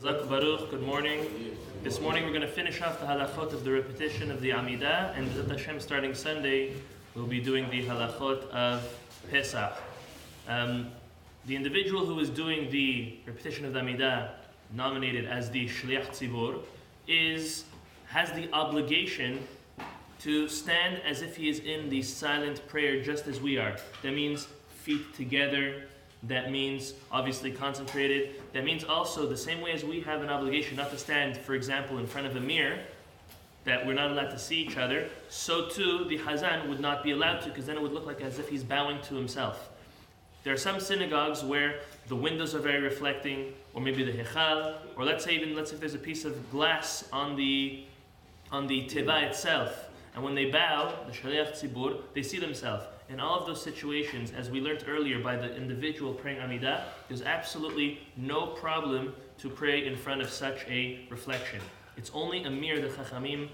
Zak Baruch, good morning. This morning we're going to finish off the halachot of the repetition of the Amidah, and B'ezrat Hashem starting Sunday we'll be doing the halachot of Pesach. The individual who is doing the repetition of the Amidah, nominated as the Shliach Tzibur, has the obligation to stand as if he is in the silent prayer just as we are. That means feet together. That means obviously concentrated. That means also the same way as we have an obligation not to stand, for example, in front of a mirror, that we're not allowed to see each other, so too the Hazan would not be allowed to, because then it would look like as if he's bowing to himself. There are some synagogues where the windows are very reflecting, or maybe the Hechal, or let's say if there's a piece of glass on the Teva itself, and when they bow, the Shaliach Tzibur, they see themselves. In all of those situations, as we learned earlier by the individual praying Amidah, there's absolutely no problem to pray in front of such a reflection. It's only a mirror that Chachamim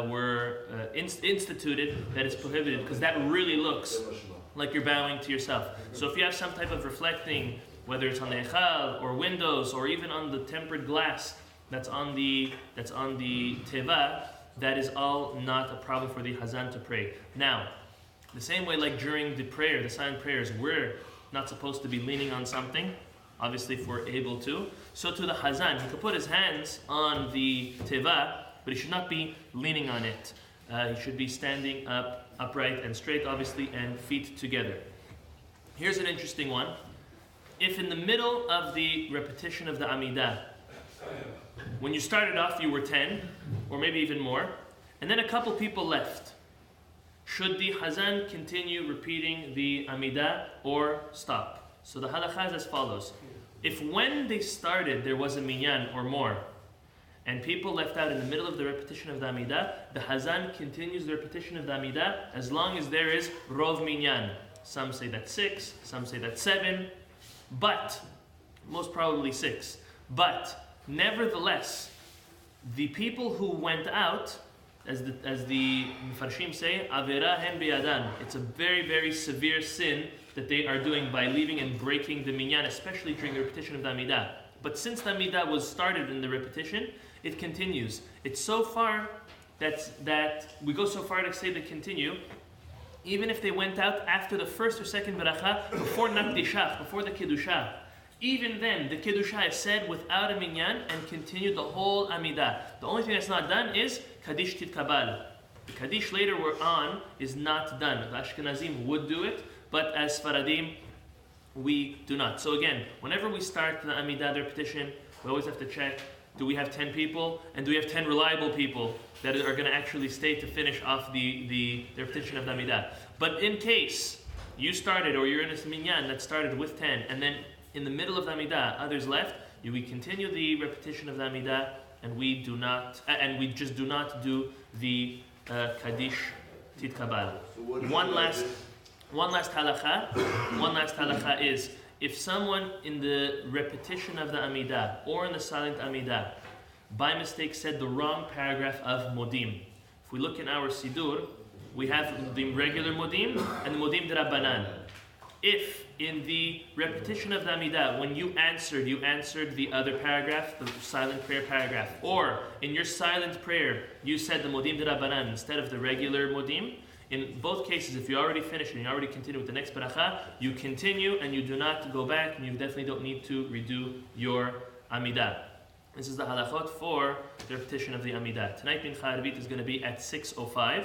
were instituted that is prohibited, because that really looks like you're bowing to yourself. So if you have some type of reflecting, whether it's on the Echal or windows or even on the tempered glass that's on the Teva, that is all not a problem for the Hazan to pray. Now, the same way like during the prayer, the silent prayers, we're not supposed to be leaning on something, obviously if we're able to, so to the Hazan, he could put his hands on the Teva, but he should not be leaning on it. He should be standing upright and straight, obviously, and feet together. Here's an interesting one. If in the middle of the repetition of the Amidah, when you started off you were 10, or maybe even more, and then a couple people left, should the Hazan continue repeating the Amidah or stop? So the halakha is as follows. If when they started there was a Minyan or more, and people left out in the middle of the repetition of the Amidah, the Hazan continues the repetition of the Amidah as long as there is Rov Minyan. Some say that's 6, some say that's 7, but, most probably 6. But, nevertheless, the people who went out, as the Mufarshim say, Avera hen biyadan. It's a very, very severe sin that they are doing by leaving and breaking the minyan, especially during the repetition of the Amidah. But since the Amidah was started in the repetition, it continues. It's so far that we go so far to say they continue, even if they went out after the first or second beracha, before Nakdishah, before the Kiddushah. Even then, the Kiddushah is said without a minyan and continued the whole Amidah. The only thing that's not done is Kaddish Titkabal. The Kaddish later we're on is not done. The Ashkenazim would do it, but as Faradim, we do not. So again, whenever we start the Amidah, the repetition, we always have to check, do we have 10 people? And do we have 10 reliable people that are going to actually stay to finish off the repetition of the Amidah? But in case you started, or you're in a minyan that started with 10, and then in the middle of the Amidah, others left, we continue the repetition of the Amidah, and we just do not do the Kaddish Titkabal. One last halakha is, if someone in the repetition of the Amidah or in the silent Amidah by mistake said the wrong paragraph of Modim. If we look in our Sidur, we have the regular Modim and the Modim de Rabbanan. If in the repetition of the Amidah, when you answered the other paragraph, the silent prayer paragraph, or in your silent prayer, you said the Modim de Rabbanan instead of the regular Modim, in both cases, if you already finished and you already continue with the next beracha, you continue and you do not go back, and you definitely don't need to redo your Amidah. This is the halachot for the repetition of the Amidah. Tonight, Mincha Arvit is going to be at 6:05.